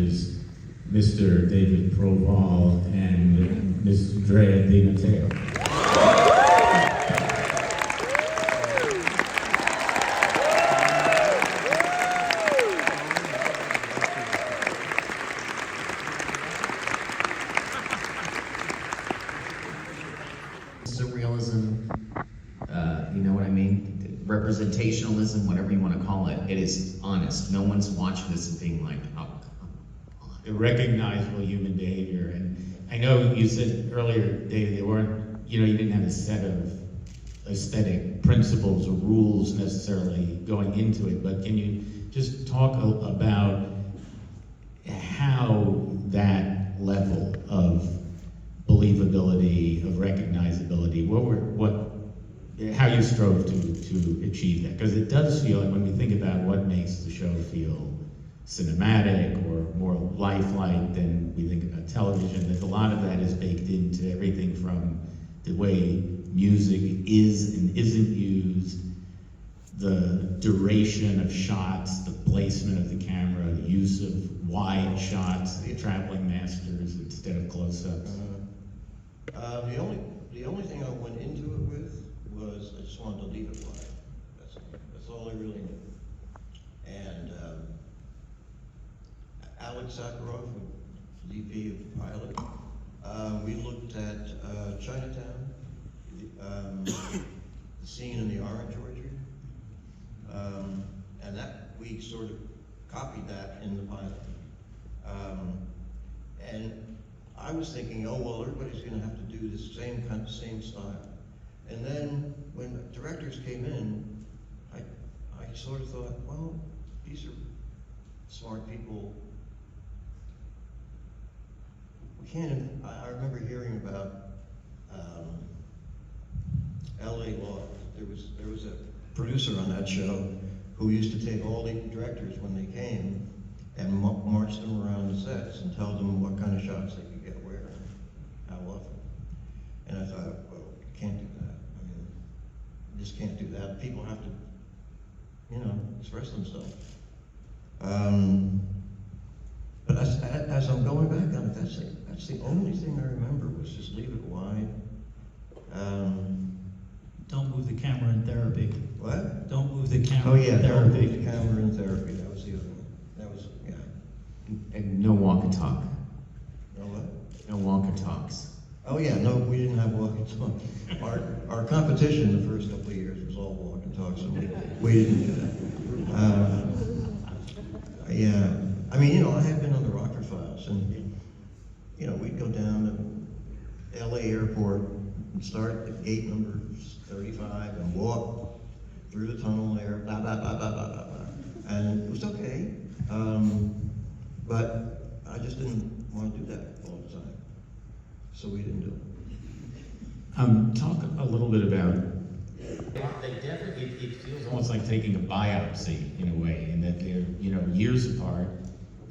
is Mr. David Proval and Ms. Drea Di Matteo. Surrealism, you know what I mean? Representationalism, whatever you want to call it. It is honest. No one's watching this and being like, oh, come on. Recognizable human behavior. And I know you said earlier, Dave, they weren't, you didn't have a set of aesthetic principles or rules necessarily going into it, but can you just talk about how that level of believability, of recognizability, how you strove to achieve that? Because it does feel like when we think about what makes the show feel cinematic or more lifelike than we think about television, that a lot of that is baked into everything from the way music is and isn't used, the duration of shots, the placement of the camera, the use of wide shots, the traveling masters instead of close-ups. The only thing I went into it with was I just wanted to leave it wide. That's all I really knew. And Alex Sakharov, VP of Pilot, we looked at Chinatown, the scene in the orange orchard, and that we sort of copied that in the pilot. And I was thinking, oh well, everybody's going to have to do this same style. And then when the directors came in, I sort of thought, well, these are smart people. We can't. I remember hearing about L.A. Law. There was a producer on that show who used to take all the directors when they came and march them around the sets and tell them what kind of shots they could get where and how often. And I thought, well, you can't do that. I mean, you just can't do that. People have to, express themselves. But as I'm going back on it, that's the only thing I remember was just leave it wide. Don't move the camera in therapy. What? Don't move the camera. Oh yeah, in don't therapy. move the camera in therapy. That was the other one. That was, yeah. And no walk and talk. No what? No walk and talks. Oh yeah, no, we didn't have walk and talk. Our competition the first couple of years was all walk and talk, so we didn't do that. Yeah, I mean, I had been on the Rocker Files, and we'd go down to L.A. airport and start at gate number 35 and walk through the tunnel there, blah blah blah blah blah blah, blah. And it was okay, but I just didn't want to do that all the time. So we didn't do it. Talk a little bit about, they definitely, it feels almost like taking a biopsy in a way, in that they're, years apart,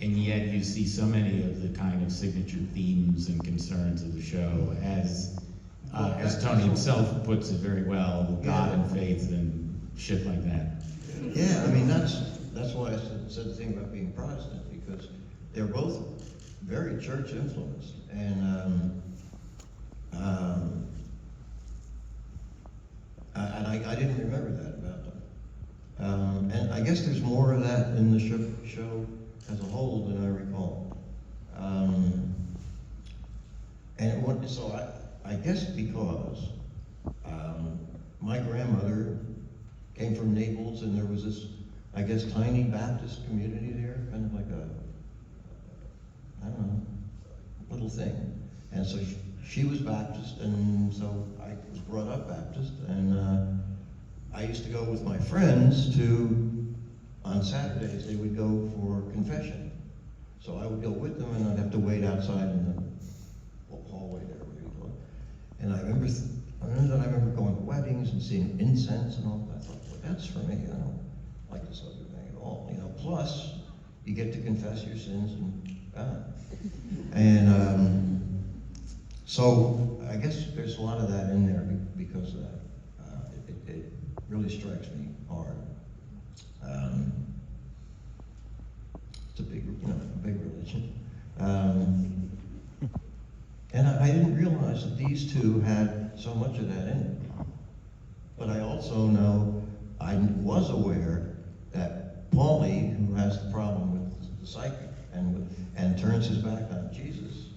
and yet you see so many of the kind of signature themes and concerns of the show, as Tony himself puts it very well, God and faith and shit like that. Yeah, I mean, that's why I said the thing about being Protestant, because they're both very church influenced, and I didn't remember that about them. And I guess there's more of that in the show as a whole than I recall. So I guess because my grandmother came from Naples, and there was this, I guess, tiny Baptist community there, kind of like little thing. And so she was Baptist, and so I was brought up Baptist, and I used to go with my friends on Saturdays, they would go for confession. So I would go with them, and I'd have to wait outside in the hallway there, whatever you call it. And I remember going to weddings and seeing incense and all that. I thought, well, that's for me. I don't like this other thing at all. Plus, you get to confess your sins and God. And so I guess there's a lot of that in there because of that. It really strikes me hard. It's a big religion. didn't realize that these two had so much of that in it. But I also know, I was aware that Paulie, who has the problem with the psychic, and turns his back on Jesus,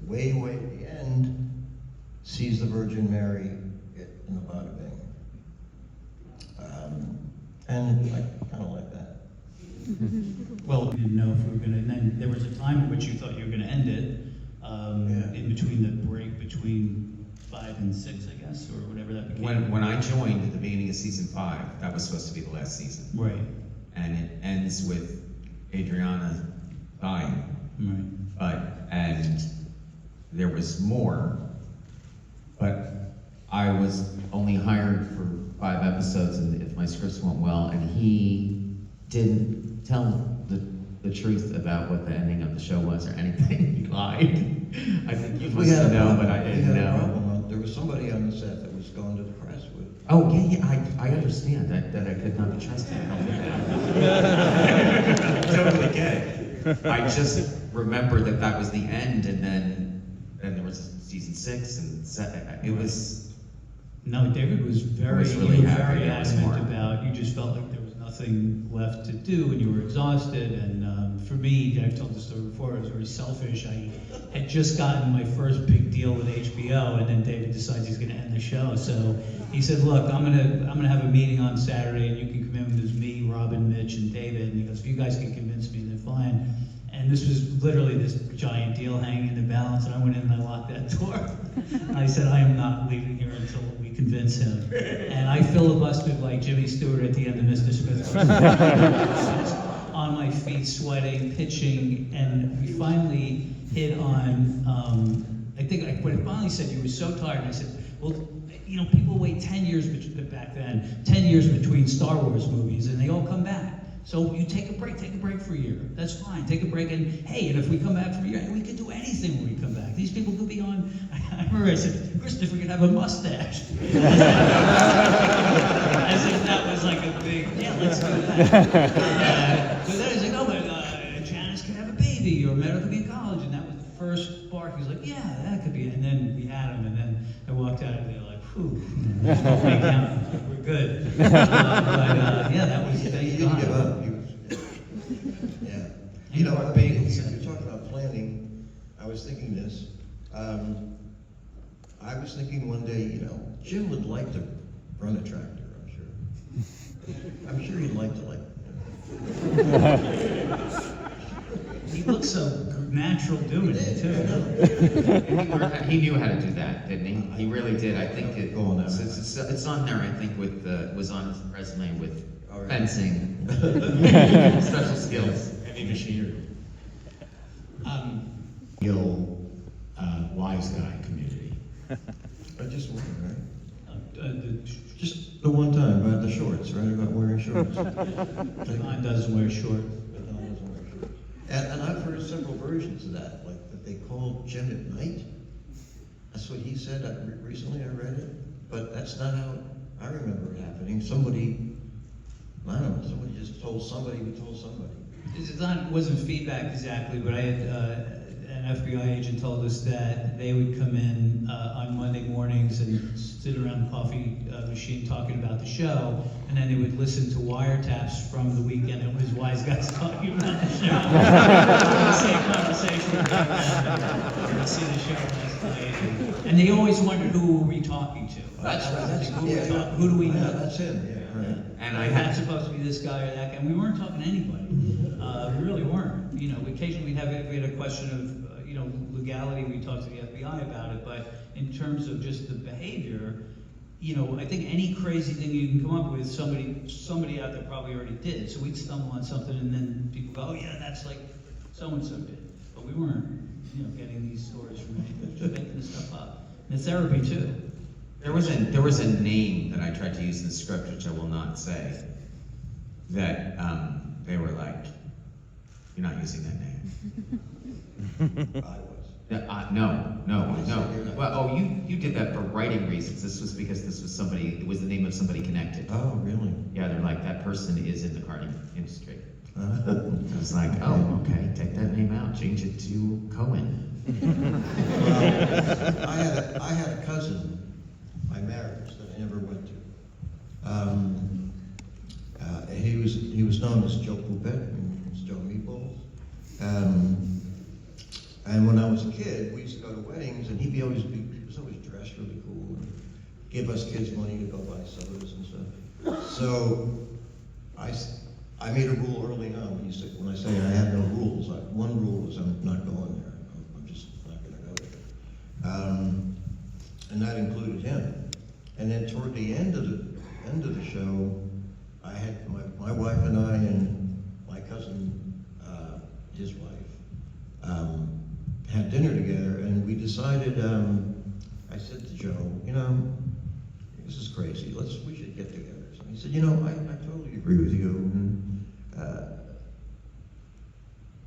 way at the end, sees the Virgin Mary in the bada bing. And I kind of like that. Well, we didn't know if we were gonna, and then there was a time in which you thought you were gonna end it, Yeah. in between the break between 5 and 6, I guess, or whatever that became. When I joined at the beginning of season 5, that was supposed to be the last season. Right, And it ends with Adriana dying. right. And there was more, but I was only hired for 5 episodes, and if my scripts went well, and he didn't tell the truth about what the ending of the show was or anything. He lied. I think you must have known, but I didn't We had a know. problem. There was somebody on the set that was going to the press with. Oh, yeah, I understand that I could not be trusted. I totally get it. I just remember that was the end, and then there was season 6, and it was. No, David was very, was really you were happy very there was adamant more. about, you just felt like there was nothing left to do and you were exhausted. And for me, I've told this story before, I was very selfish. I had just gotten my first big deal with HBO, and then David decides he's gonna end the show. So he said, look, I'm gonna have a meeting on Saturday and you can come in. There's me, Robin, Mitch, and David. And he goes, if you guys can convince me, then fine. And this was literally this giant deal hanging in the balance, and I went in and I locked that door. And I said, I am not leaving here until we convince him. And I filibustered like Jimmy Stewart at the end of Mr. Smith. On my feet, sweating, pitching, and we finally hit on, I think when I finally said you were so tired, I said, well, you know, people wait 10 years back then, 10 years between Star Wars movies, and they all come back. So you take a break for a year. That's fine, take a break, and hey, and if we come back for a year, we can do anything when we come back. These people could be on, I remember I said, Christopher could have a mustache. As if that was like a big, yeah, let's do that. So then he's like, oh, but Janice could have a baby, or Meadow could be in college, and that was the first spark. He was like, yeah, that could be, and then we had him, and then I walked out of there like, whew, we're good. Yeah, that was, He thank didn't give God. up. He was, yeah. You You know, know, our I mean, bagels. you're talking about planning. I was thinking this. I was thinking one day, you know, Jim would like to run a tractor, I'm sure. I'm sure he'd like to He looked so natural doing it too. He knew how to do that, didn't he? He really did. I think Go on now. it's on there. I think was on his resume with All right. fencing, special skills, heavy machinery. Real wise guy community. I just wondered, right? The Just the one time about the shorts, right? About wearing shorts. Don doesn't wear shorts. But Don doesn't wear shorts. And I've heard several versions of that, like that they called Jim at night. That's what he said. Recently I read it, but that's not how I remember it happening. Somebody, I don't know, somebody just told somebody who told somebody. It wasn't feedback exactly, but I had an FBI agent told us that they would come in on Monday mornings and sit around the coffee machine talking about the show, and then they would listen to wiretaps from the weekend. It was wise guys talking about the show. Same conversation. I see the show last night, and they always wondered who were we talking to. That's who do we know? That's him, yeah, right. And I It's not had supposed to be this guy or that guy. We weren't talking to anybody. We really weren't. You know, occasionally we had a question of, legality. We talked to the FBI about it, but in terms of just the behavior, I think any crazy thing you can come up with, somebody out there probably already did. So we'd stumble on something, and then people go, "Oh yeah, that's like so and so did." But we weren't, getting these stories from anybody, just making this stuff up. And therapy too. there was a name that I tried to use in the script, which I will not say. That they were like, "You're not using that name." I was. No. you're not. Well, you did that for writing reasons. This was because it was the name of somebody connected. Oh, really? Yeah, they're like, that person is in the karting industry. Uh-huh. I was like, oh, okay, take that name out, change it to Cohen. Well, I had a cousin, my marriage, that I never went to. He was known as Joe Poupette, and Joe Meatballs. And when I was a kid, we used to go to weddings, and he was always dressed really cool, and give us kids money to go buy sodas and stuff. So I made a rule early on. When I say I have no rules, one rule is I'm not going there. I'm just not going to go there. And that included him. And then toward the end of the show, I had my wife and I and my cousin, his wife, had dinner together, and we decided. I said to Joe, this is crazy. We should get together. So he said, I totally agree with you. And,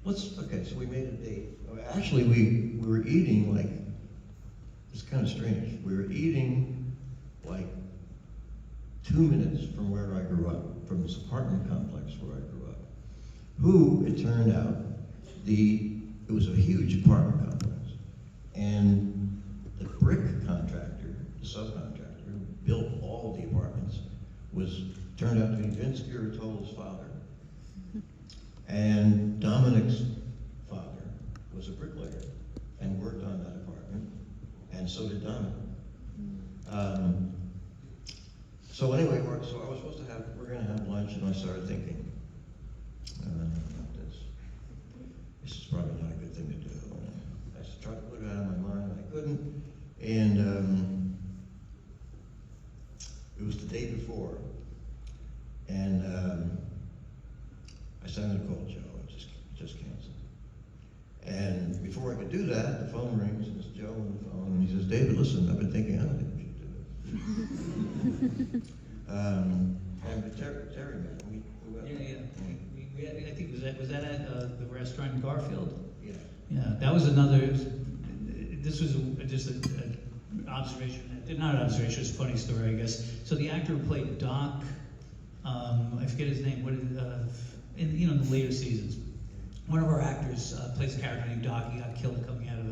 okay, so we made a date. Actually, we were eating it's kind of strange. We were eating 2 minutes from where I grew up, from this apartment complex where I grew up. It turned out, it was a huge apartment complex. And the brick contractor, the subcontractor, who built all of the apartments, turned out to be Vince Giratolo's father. And Dominic's father was a bricklayer and worked on that apartment, and so did Dominic. So anyway, we're going to have lunch, and I started thinking, about this. This is probably not a good thing to do. I tried to put it out of my mind, and I couldn't. And it was the day before, and I sent a call Joe. I just canceled. And before I could do that, the phone rings, and it's Joe on the phone, and he says, "David, listen, I've been thinking, I don't think we should do it." And Terry met. I think was that at the restaurant in Garfield? Yeah. Yeah, that was another. This was just an observation. Not an observation. It's a funny story, I guess. So the actor who played Doc, I forget his name. In the later seasons, one of our actors plays a character named Doc. He got killed coming out of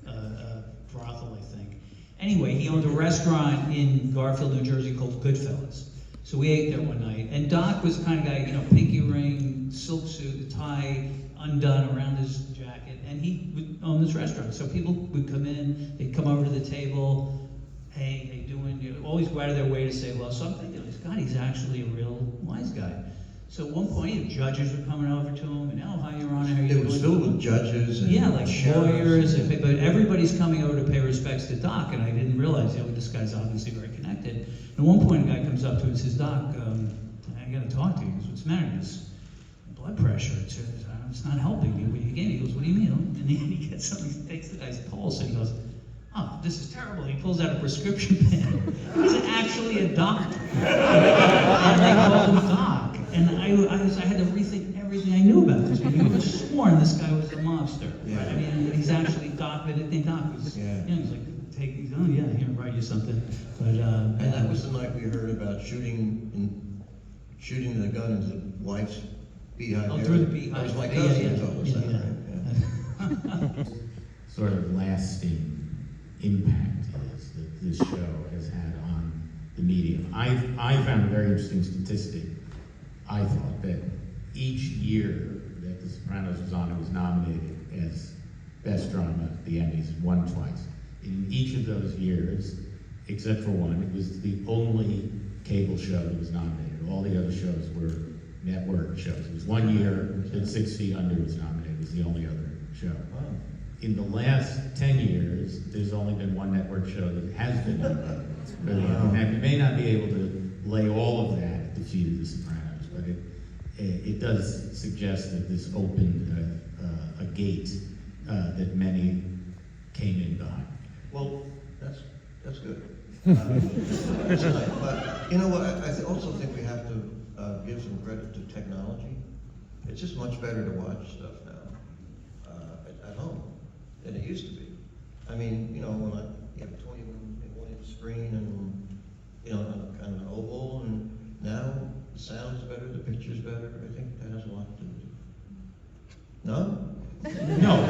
a brothel, I think. Anyway, he owned a restaurant in Garfield, New Jersey called Goodfellas. So we ate there one night, and Doc was the kind of guy, pinky ring, silk suit, the tie undone around his jacket, and he would own this restaurant. So people would come in, they'd come over to the table, "Hey, how you doing?" Always go out of their way to say hello. So I'm thinking, God, he's actually a real wise guy. So at one point, judges were coming over to him, and, "Oh, hi, Your Honor, how are you doing?" It was filled with judges and like sheriffs. lawyers, but everybody's coming over to pay respects to Doc, and I didn't realize, this guy's obviously very connected. At one point, a guy comes up to him and says, "Doc, I got to talk to you." He goes, "What's the matter?" He goes, "Blood pressure. It's not helping me." He goes, "What do you mean?" And then he gets something, he takes the guy's pulse, and he goes, "Oh, this is terrible." He pulls out a prescription pen. He's actually a doctor. And they called him Doc. And I had to rethink everything I knew about this. I could have sworn this guy was a mobster. Yeah. Right? I mean, he's actually Doc, but I think Doc was, he's like, here, write you something. But, And that was the night we heard about shooting the gun into the wife's beehive. Oh, through the beehive. That was my cousin who told us that, right? Yeah. Sort of lasting impact is that this show has had on the medium. I found a very interesting statistic. I thought that each year that The Sopranos was on, it was nominated as Best Drama at the Emmys, won twice. In each of those years, except for one, it was the only cable show that was nominated. All the other shows were network shows. It was one year that 6 Feet Under was nominated. It was the only other show. Wow. In the last 10 years, there's only been one network show that has been nominated. And you may not be able to lay all of that at the feet of The Sopranos, but it does suggest that this opened a gate that many came in behind. Well, that's good. That's nice. But you know what? I also think we have to give some credit to technology. It's just much better to watch stuff now at home than it used to be. I mean, you have a 21-inch screen and on kind of an oval, and now the sound's better, the picture's better. I think that has a lot to do with it. No? No,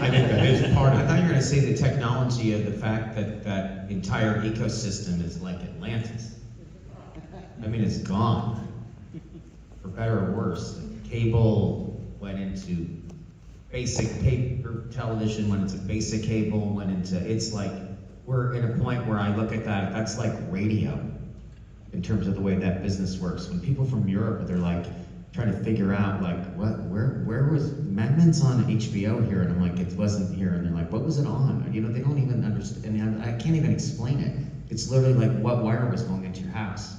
I think that is part of I it. thought you were gonna say the technology of the fact that that entire ecosystem is like Atlantis. I mean, it's gone, for better or worse. Cable went into basic paper television, went into basic cable, went into, it's like, we're in a point where I look at that, that's like radio, in terms of the way that business works. When people from Europe, they're like, trying to figure out like, where was, Mad Men's on HBO here, and I'm like, it wasn't here, and they're like, what was it on? You know, they don't even understand, and I can't even explain it. It's literally like what wire was going into your house.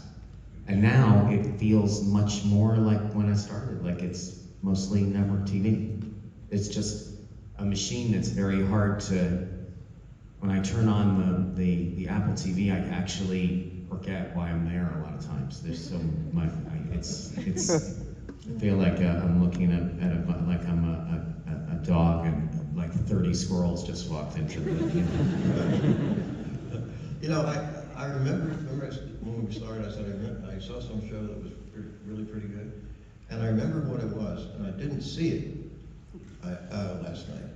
And now it feels much more like when I started, like it's mostly network TV. It's just a machine that's very hard to, when I turn on the Apple TV, I actually forget why I'm there a lot of times. There's so much, I feel like I'm looking at like I'm a dog and like 30 squirrels just walked into the, you know. You know, I remember when we started, I said, I saw some show that was really pretty good, and I remember what it was, and I didn't see it last night,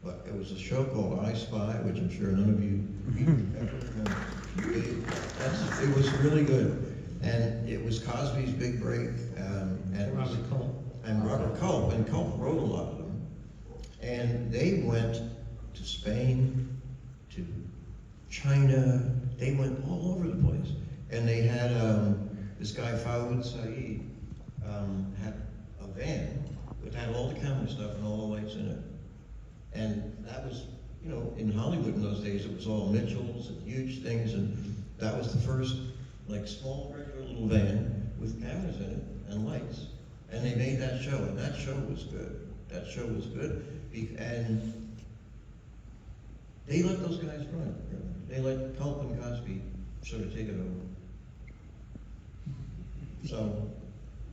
but it was a show called I Spy, which I'm sure none of you ever remember. It was really good, and it was Cosby's big break, and Robert Culp. And Robert Culp, and Culp wrote a lot of them, and they went to Spain, to China, they went all over the place. And they had, this guy, Fawad Saeed, had a van that had all the camera stuff and all the lights in it. And that was, you know, in Hollywood in those days, it was all Mitchells and huge things, and that was the first, like, small, regular little van with cameras in it and lights. And they made that show, and that show was good. That show was good, and they let those guys run it, really. They let Culp and Cosby sort of take it over. So,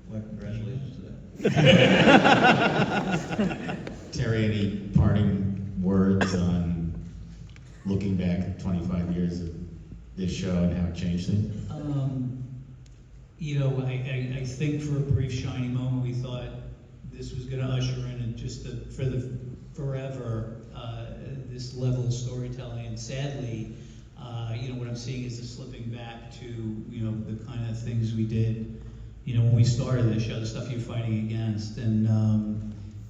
my congratulations to them. Terry, any parting words on looking back at 25 years of this show and how it changed things? You know, I think for a brief shiny moment we thought this was going to usher in and just for the forever this level of storytelling, and sadly, you know, what I'm seeing is a slipping back to, you know, the kind of things we did, you know, when we started the show, the stuff you're fighting against, and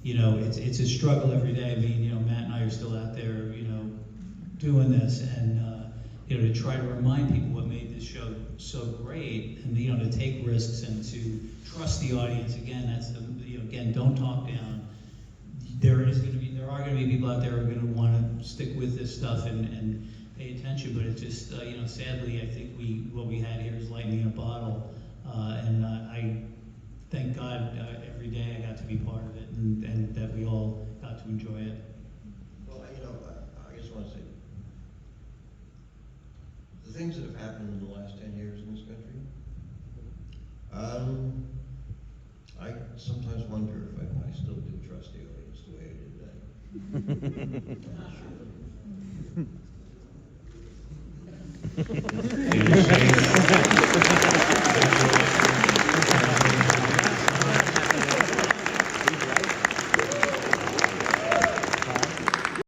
you know, it's a struggle every day. I mean, you know, Matt and I are still out there, you know, doing this, and you know, to try to remind people what made this show so great, and you know, to take risks and to trust the audience. Again, that's the, you know, again, don't talk down. There are going to be people out there who are going to want to stick with this stuff and pay attention, but it's just, you know, sadly, I think what we had here is lightning in a bottle, and I thank God every day I got to be part of it, and that we all got to enjoy it. Well, you know, I just want to say, the things that have happened in the last 10 years in this country, I sometimes wonder if I still do trust the audience the way I did then. I'm not sure. Any shades